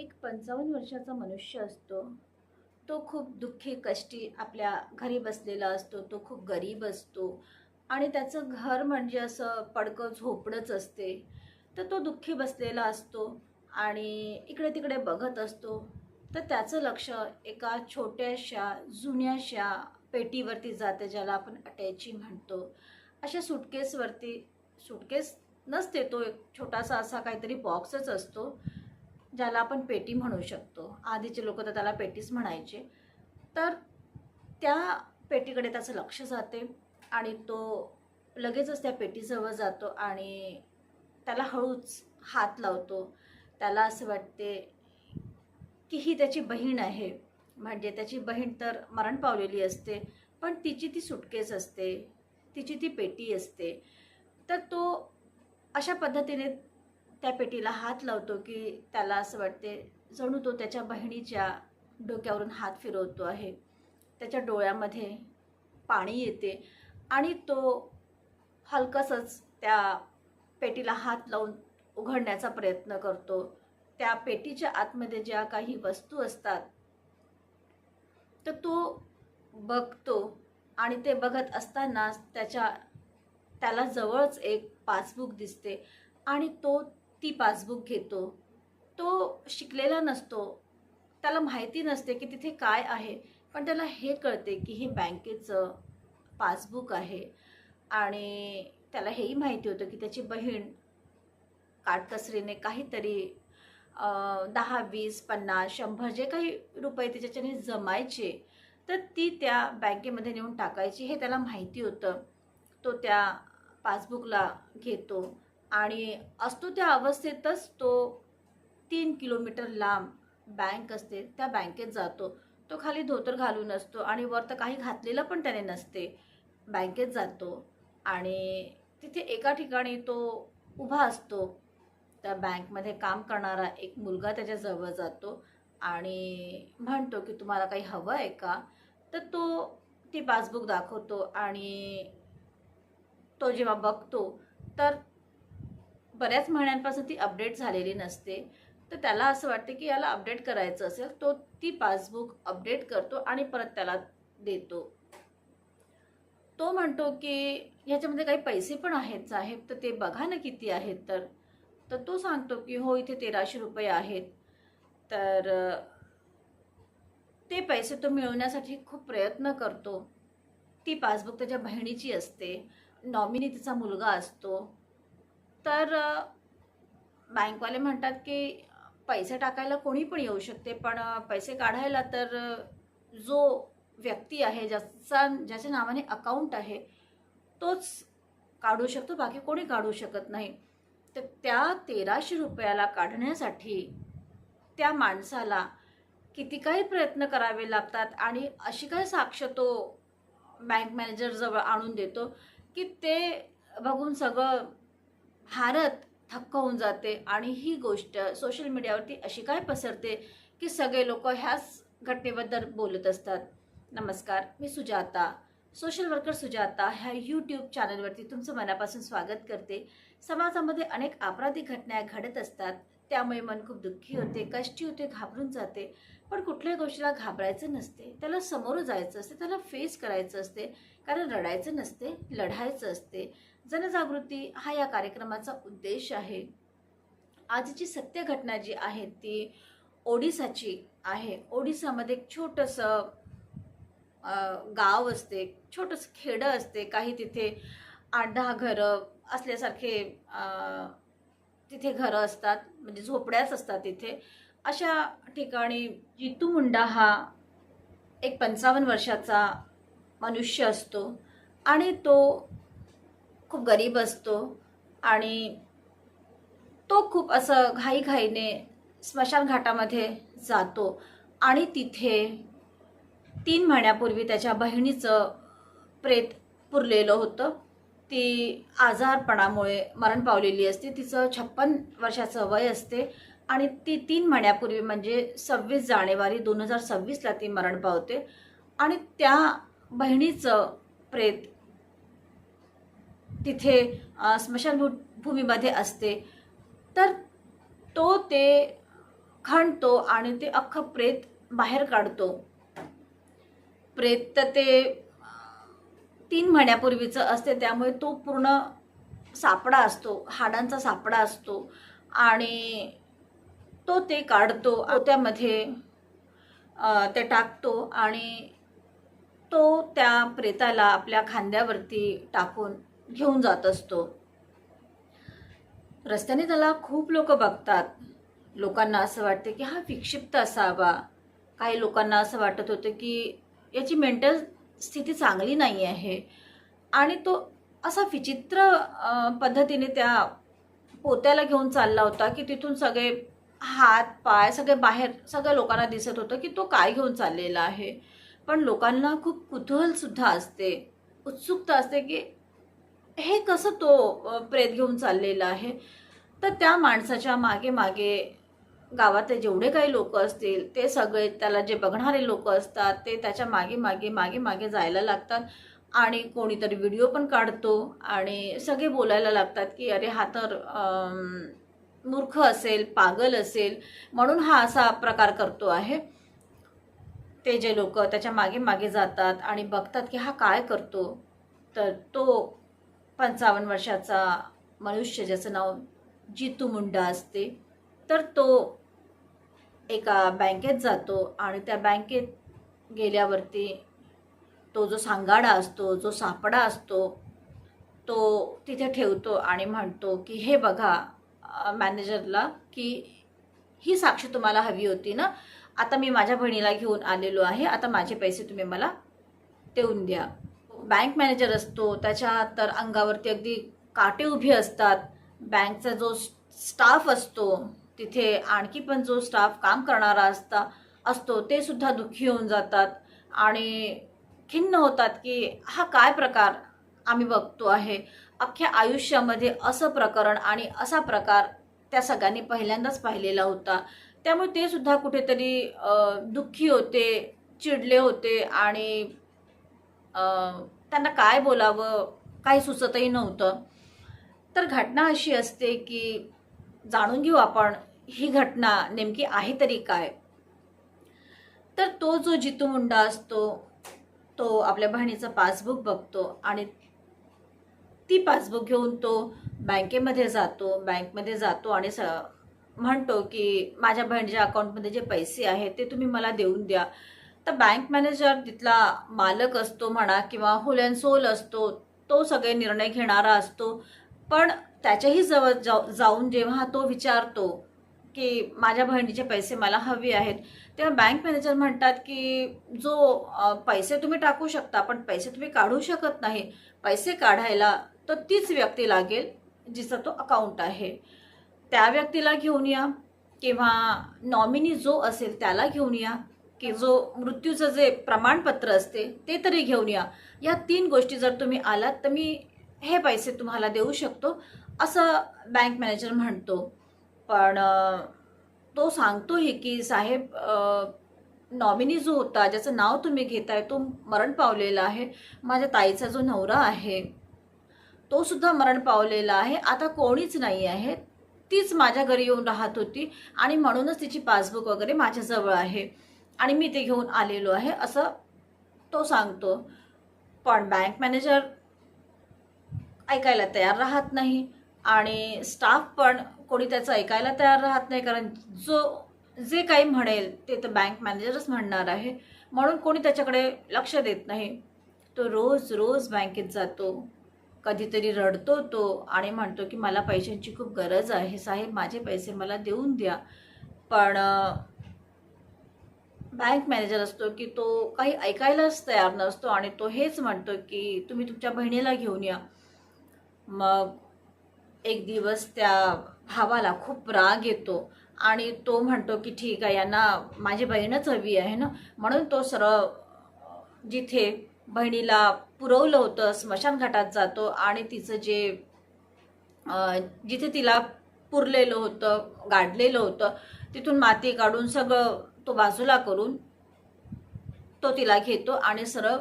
एक 55 वर्षाचा मनुष्य असतो. तो खूप दुःखी कष्टी आपल्या घरी बसलेला असतो. तो खूप गरीब असतो आणि त्याचं घर म्हणजे असं पडकं झोपडंच असते. तर तो दुःखी बसलेला असतो आणि इकडे-तिकडे बघत असतो. तर त्याचं लक्ष एका छोट्याशा, जुन्याशा पेटीवरती जाते, ज्याला आपण अटॅची म्हणतो. अशा सुटकेस नसते, तो एक छोटासा असा काहीतरी बॉक्सच असतो, ज्याला आपण पेटी म्हणू शकतो. आधीचे लोक तर त्याला पेटीच म्हणायचे. तर त्या पेटीकडे त्याचं लक्ष जाते आणि तो लगेचच त्या पेटीजवळ जातो आणि त्याला हळूच हात लावतो. त्याला असं वाटते की ही त्याची बहीण आहे. म्हणजे त्याची बहीण तर मरण पावलेली असते, पण तिची ती सुटकेस असते, तिची ती पेटी असते. तर तो अशा पद्धतीने त्या पेटीला हात लावतो की त्याला असं वाटते जणू तो त्याच्या बहिणीच्या डोक्यावरून हात फिरवतो आहे. त्याच्या डोळ्यामध्ये पाणी येते आणि तो हलकसच त्या पेटीला हात लावून उघडण्याचा प्रयत्न करतो. त्या पेटीच्या आतमध्ये ज्या काही वस्तू असतात तर तो बघतो आणि ते बघत असतानाच त्याला जवळच एक पासबुक दिसते आणि तो ती पासबुक घेतो. तो शिकलेला नसतो, त्याला माहिती नसते की तिथे काय आहे, पण त्याला हे कळते की हे बँकेचं पासबुक आहे आणि त्याला हेही माहिती होतं की त्याची बहीण काटकसरीने काहीतरी 10, 20, 50, 100 जे काही रुपये त्याच्याने जमायचे, तर ती त्या बँकेमध्ये नेऊन टाकायची हे त्याला माहिती होतं. तो त्या पासबुकला घेतो आणि असतो त्या अवस्थेतच तो 3 किलोमीटर लांब बँक असते त्या बँकेत जातो. तो खाली धोतर घालून असतो आणि वर तर काही घातलेलं पण त्याने नसते. बँकेत जातो आणि तिथे एका ठिकाणी तो उभा असतो. त्या बँकमध्ये काम करणारा एक मुलगा त्याच्याजवळ जातो आणि म्हणतो की तुम्हाला काही हवं आहे का? तर तो ती पासबुक दाखवतो आणि तो जेव्हा बघतो तर बऱ्याच महिन्यांपासून ती अपडेट झालेली नसते. तर त्याला असं वाटते की याला अपडेट करायचं असेल. तो ती पासबुक अपडेट करतो आणि परत त्याला देतो. तो म्हणतो की ह्याच्यामध्ये काही पैसे पण आहेत साहेब, तर ते बघा ना किती आहेत. तर तो सांगतो की हो, इथे 1300 रुपये आहेत. तर ते पैसे तो मिळवण्यासाठी खूप प्रयत्न करतो. ती पासबुक त्याच्या बहिणीची असते, नॉमिनी तिचा मुलगा असतो. तर बँकवाले म्हणतात की पैसे टाकायला कोणी पण येऊ शकते, पण पैसे काढायला तर जो व्यक्ती आहे, ज्याच्या नावाने अकाउंट आहे, तोच काढू शकतो, बाकी कोणी काढू शकत नाही. तर त्या 1300 रुपयाला काढण्यासाठी त्या माणसाला किती काही प्रयत्न करावे लागतात आणि अशी काय साक्ष तो बँक मॅनेजर जवळ आणून देतो की ते बघून सगळं भारत थक्क होऊन जाते. आणि ही गोष्ट सोशल मीडियावरती अशी काय पसरते की सगळे लोक ह्याच घटनेबद्दल बोलत असतात. नमस्कार, मी सुजाता, सोशल वर्कर सुजाता ह्या यूट्यूब चॅनलवरती तुमचं मनापासून स्वागत करते. समाजामध्ये अनेक आपराधिक घटना घडत असतात, त्यामुळे मन खूप दुःखी होते, कष्टी होते, घाबरून जाते. पण कुठल्याही गोष्टीला घाबरायचं नसते, त्याला समोर जायचं असते, त्याला फेस करायचं असते. कारण रडायचं नसते, लढायचं असते. जनजागृती हा या कार्यक्रमाचा उद्देश आहे. आजची सत्य घटना जी आहे ती ओडिसाची आहे. ओडिसामध्ये एक छोटंसं गाव असते, छोटंसं खेडं असते. काही तिथे 8-10 घरं असल्यासारखे तिथे घरं असतात, म्हणजे झोपड्याच असतात तिथे. अशा ठिकाणी जितू मुंडा हा एक 55 वर्षाचा मनुष्य असतो आणि तो खूप गरीब असतो आणि तो खूप असं घाईघाईने स्मशान घाटामध्ये जातो आणि तिथे 3 महिन्यापूर्वी त्याच्या बहिणीचं प्रेत पुरलेलं होतं. ती आजारपणामुळे मरण पावलेली असते. तिचं 56 वर्षाचं वय असते आणि ती 3 महिन्यापूर्वी म्हणजे 26 जानेवारी 2026ला ती मरण पावते आणि त्या बहिणीचं प्रेत तिथे स्मशानभूमीमध्ये असते. तर तो ते खणतो आणि ते अख्खं प्रेत बाहेर काढतो. प्रेत तर ते 3 महिन्यापूर्वीचं असते, त्यामुळे तो पूर्ण सापडा असतो, हाडांचा सापडा असतो आणि तो ते काढतो, पोत्यामध्ये ते टाकतो आणि तो त्या प्रेताला आपल्या खांद्यावरती टाकून घेऊन जात असतो. रस्त्याने त्याला खूप लोक बघतात. लोकांना असं वाटतं की हा विक्षिप्त असावा. काही लोकांना असं वाटत होतं की याची मेंटल स्थिती चांगली नाही आहे आणि तो असा विचित्र पद्धतीने त्या पोत्याला घेऊन चालला होता की तिथून सगळे हात पाय सगळे बाहेर, सगळ्या लोकांना दिसत होतं की तो काय घेऊन चाललेला आहे. पण लोकांना खूप कुतूहल सुद्धा असते, उत्सुकता असते की हे कसं तो प्रेत घेऊन चाललेला आहे. तर त्या माणसाच्या मागे मागे गावातले जेवढे काही लोक असतील ते सगळे, त्याला जे बघणारे लोक असतात ते त्याच्या मागे मागे मागे मागे जायला लागतात आणि कोणीतरी व्हिडिओ पण काढतो आणि सगळे बोलायला लागतात की अरे हा तर मूर्ख असेल, पागल असेल, म्हणून हा असा प्रकार करतो आहे. ते जे लोक त्याच्या मागे मागे जातात आणि बघतात की हा काय करतो, तर तो 55 वर्षाचा मनुष्य ज्याचं नाव जितू मुंडा असते, तर तो एका बँकेत जातो आणि त्या बँकेत गेल्यावरती तो जो सांगाडा असतो, जो सापडा असतो, तो तिथे ठेवतो आणि म्हणतो की हे बघा मॅनेजरला की ही साक्ष तुम्हाला हवी होती ना, आता मी माझ्या बहिणीला घेऊन आलेलो आहे, आता माझे पैसे तुम्ही मला देऊन द्या. बँक मॅनेजर असतो त्याच्या तर अंगावरती अगदी काटे उभे असतात. बँकचा जो स्टाफ असतो, तिथे आणखी पण जो स्टाफ काम करणारा असतो ते सुद्धा दुःखी होऊन जातात आणि खिन्न होतात की हा काय प्रकार आम्ही बघतो आहे. अख्ख्या आयुष्यामध्ये असं प्रकरण आणि असा प्रकार त्या सगळ्यांनी पहिल्यांदाच पाहिलेला होता. त्यामुळे ते सुद्धा कुठेतरी दुःखी होते, चिडले होते आणि त्यांना काय बोलावं काही सुचतही नव्हतं. तर घटना अशी असते की जाणून घेऊ आपण ही घटना नेमकी आहे तरी काय. तर तो जो जितू मुंडा असतो तो आपल्या बहिणीचं पासबुक बघतो आणि ती पासबुक घेऊन तो बँकेमध्ये जातो आणि म्हणतो की माझ्या बहिणीच्या अकाउंटमध्ये जे पैसे आहेत ते तुम्ही मला देऊन द्या. तर बँक मॅनेजर तिथला मालक असतो म्हणा किंवा होल अँड सोल असतो, तो सगळे निर्णय घेणारा असतो. पण त्याच्याही जवळ जाऊन जेव्हा तो विचारतो की माझ्या बहिणीचे पैसे मला हवे आहेत, तेव्हा बँक मॅनेजर म्हणतात की जो पैसे तुम्ही टाकू शकता पण पैसे तुम्ही काढू शकत नाही. पैसे काढायला तर तीच व्यक्ती लागेल जिचा तो अकाउंट आहे, त्या व्यक्तीला घेऊन या किंवा नॉमिनी जो असेल त्याला घेऊन या की जो मृत्यूचं जे प्रमाणपत्र असते ते तरी घेऊन या. या 3 गोष्टी जर तुम्ही आलात तर मी हे पैसे तुम्हाला देऊ शकतो, असं बँक मॅनेजर म्हणतो. पण तो सांगतोही की साहेब नॉमिनी जो होता ज्याचं नाव तुम्ही घेताय तो मरण पावलेला आहे. माझ्या ताईचा जो नवरा आहे तो सुद्धा मरण पावलेला आहे. आता कोणीच नाही आहे. तीच माझ्या घरी येऊन राहत होती आणि म्हणूनच तिची पासबुक वगैरे माझ्याजवळ आहे आणि मी ते घेऊन आलेलो आहे, असं तो सांगतो. पण बँक मॅनेजर ऐकायला तयार राहत नाही आणि स्टाफ पण कोणी त्याचं ऐकायला तयार राहत नाही, कारण जे काही म्हणेल ते तर बँक मॅनेजरच म्हणणार आहे, म्हणून कोणी त्याच्याकडे लक्ष देत नाही. तो रोज रोज बँकेत जातो, कधीतरी रडतो तो आणि म्हणतो की मला पैशांची खूप गरज आहे साहेब, माझे पैसे मला देऊन द्या. पण बँक मॅनेजर असतो की तो काही ऐकायलाच तयार नसतो आणि तो हेच म्हणतो की तुम्ही तुमच्या बहिणीला घेऊन या. मग एक दिवस त्या भावाला खूप राग येतो आणि तो म्हणतो की ठीक आहे, यांना माझी बहीणच हवी आहे ना, म्हणून तो सरळ जिथे बहिणीला पुरवलं होतं स्मशानघाटात जातो आणि तिचं जिथे तिला पुरलेलं होतं, गाडलेलं होतं, तिथून माती काढून सगळं तो बाजूला करून तो तिला घेतो आणि सरळ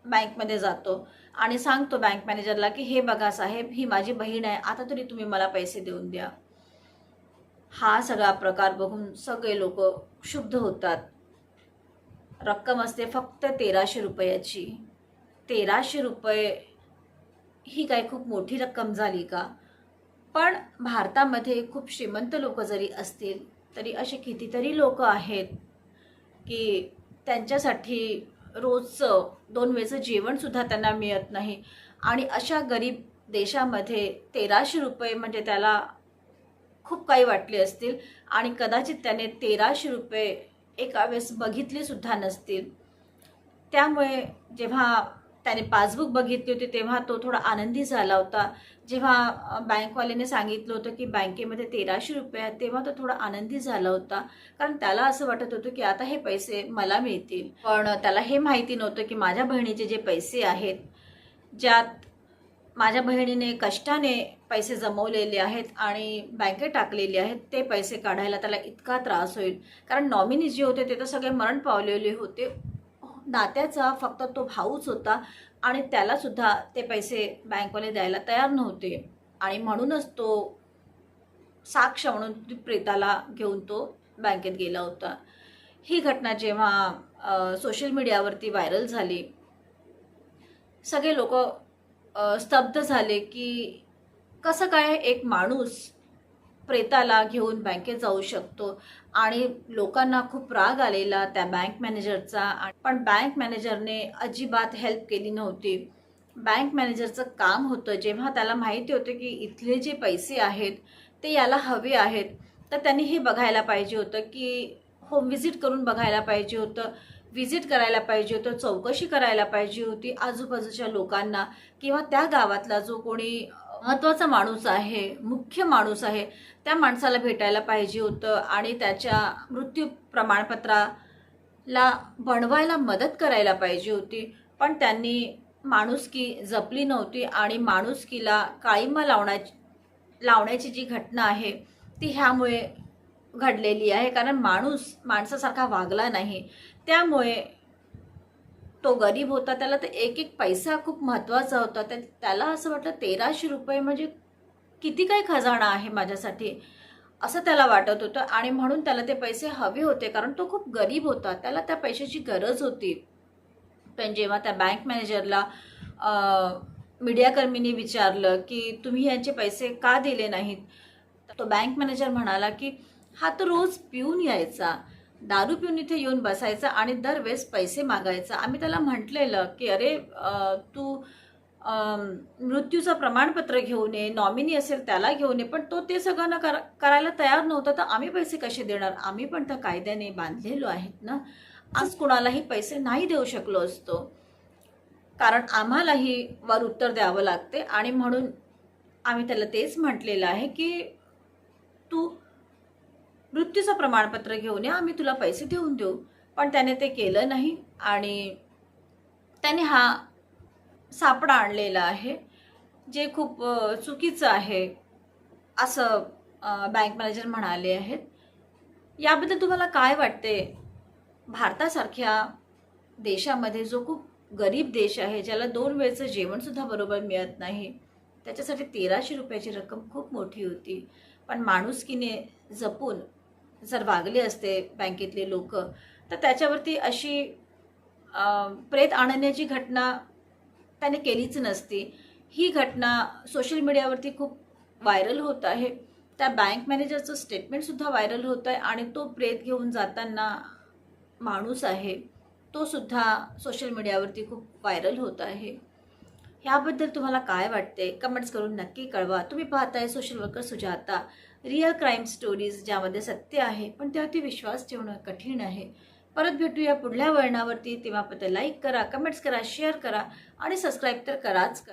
बँकमध्ये जातो आणि सांगतो बँक मॅनेजरला की हे बघा साहेब, ही माझी बहीण आहे, आता तरी तुम्ही मला पैसे देऊन द्या. हा सगळा प्रकार बघून सगळे लोक क्षुब्ध होतात. रक्कम असते फक्त 1300 रुपयाची. 1300 रुपये ही काय खूप मोठी रक्कम झाली का? पण भारतामध्ये खूप श्रीमंत लोक जरी असतील तरी असे कितीतरी लोक आहेत की त्यांच्यासाठी रोजचं 2 वेळचं जेवणसुद्धा त्यांना मिळत नाही. आणि अशा गरीब देशामध्ये 1300 रुपये म्हणजे त्याला खूप काही वाटले असतील आणि कदाचित त्याने 1300 रुपये एका वेळेस बघितले सुद्धा नसतील. त्यामुळे जेव्हा त्याने पासबुक बघितली होती तेव्हा तो थोडा आनंदी झाला होता. जेव्हा बँकवाल्याने सांगितलं होतं की बँकेमध्ये 1300 रुपये आहेत तेव्हा तो थोडा आनंदी झाला होता. कारण त्याला असं वाटत होतं की आता हे पैसे मला मिळतील. पण त्याला हे माहिती नव्हतं की माझ्या बहिणीचे जे पैसे आहेत, ज्यात माझ्या बहिणीने कष्टाने पैसे जमवलेले आहेत आणि बँकेत टाकलेले आहेत, ते पैसे काढायला त्याला इतका त्रास होईल. कारण नॉमिनी जे होते ते तर सगळे मरण पावलेले होते. नात्याचा फक्त तो भाऊच होता आणि त्याला सुद्धा ते पैसे बँकवाले द्यायला तयार नव्हते. आणि म्हणूनच तो साक्ष म्हणून प्रेताला घेऊन तो बँकेत गेला होता. ही घटना जेव्हा सोशल मीडियावरती व्हायरल झाली, सगळे लोक स्तब्ध झाले की कसं काय एक माणूस प्रेताला घेऊन बँकेत जाऊ शकतो. आणि लोकांना खूप राग आलेला त्या बँक मॅनेजरचा. पण बँक मॅनेजरने अजिबात हेल्प केली नव्हती. बँक मॅनेजरचं काम होतं, जेव्हा त्याला माहिती होतं की इथले जे पैसे आहेत ते याला हवे आहेत, तर त्यांनी हे बघायला पाहिजे होतं की होम व्हिजिट करून बघायला पाहिजे होतं, व्हिजिट करायला पाहिजे होतं, चौकशी करायला पाहिजे होती आजूबाजूच्या लोकांना किंवा त्या गावातला जो कोणी महत्त्वाचा माणूस आहे, मुख्य माणूस आहे, त्या माणसाला भेटायला पाहिजे होतं आणि त्याच्या मृत्यू प्रमाणपत्राला बनवायला मदत करायला पाहिजे होती. पण त्यांनी माणुसकी जपली नव्हती आणि माणुसकीला काळिमा लावण्याची जी घटना आहे ती ह्यामुळे घडलेली आहे. कारण माणूस माणसासारखा वागला नाही. त्यामुळे तो गरीब होता, त्याला तर एक एक पैसा खूप महत्त्वाचा होता. त्याला असं वाटलं 1300 रुपये म्हणजे किती काय खजाना आहे माझ्यासाठी, असं त्याला वाटत होतं. आणि म्हणून त्याला ते पैसे हवे होते कारण तो खूप गरीब होता, त्याला त्या पैशाची गरज होती. पण जेव्हा त्या बँक मॅनेजरला मीडियाकर्मींनी विचारलं की तुम्ही यांचे पैसे का दिले नाहीत, तो बँक मॅनेजर म्हणाला की हा तर रोज पिऊन यायचा, दारू पिऊन इथे येऊन बसायचा आणि दरवेळेस पैसे मागायचा. आम्ही त्याला म्हटलेलं की अरे तू मृत्यूचं प्रमाणपत्र घेऊन ये, नॉमिनी असेल त्याला घेऊन ये, पण तो ते सगळं करायला तयार नव्हता. तर आम्ही पैसे कसे देणार? आम्ही पण तर कायद्याने बांधलेलो आहेत ना. आज कुणालाही पैसे नाही देऊ शकलो असतो कारण आम्हालाही वर उत्तर द्यावं लागते. आणि म्हणून आम्ही त्याला तेच म्हटलेलं आहे की तू मृत्यूचं प्रमाणपत्र घेऊन ये, आम्ही तुला पैसे देऊन देऊ. पण त्याने ते केलं नाही आणि त्याने हा सापडा आणलेला आहे जे खूप चुकीचं आहे असं बँक मॅनेजर म्हणाले आहेत. याबद्दल तुम्हाला काय वाटते? भारतासारख्या देशामध्ये जो खूप गरीब देश आहे, ज्याला 2 वेळचं जेवणसुद्धा बरोबर मिळत नाही, त्याच्यासाठी 1300 रुपयाची रक्कम खूप मोठी होती. पण माणुसकीने जपून जर वागले असते बँकेतले लोक, तर त्याच्यावरती अशी प्रेत आणण्याची घटना त्याने केलीच नसती. ही घटना सोशल मीडियावरती खूप व्हायरल होत आहे. त्या बँक मॅनेजरचं स्टेटमेंटसुद्धा व्हायरल होत आहे आणि तो प्रेत घेऊन जाताना माणूस आहे तो सुद्धा सोशल मीडियावरती खूप व्हायरल होत आहे. ह्याबद्दल तुम्हाला काय वाटते? कमेंट्स करून नक्की कळवा. तुम्ही पाहताय social worker Sujata, real crime stories, ज्यामध्ये सत्य आहे पण त्यावरती विश्वास ठेवणं कठीण आहे. परत भेटूया पुढल्या वळणावरती. तेव्हा लाईक करा, कमेंट्स करा, शेअर करा आणि सबस्क्राईब तर कराच करा.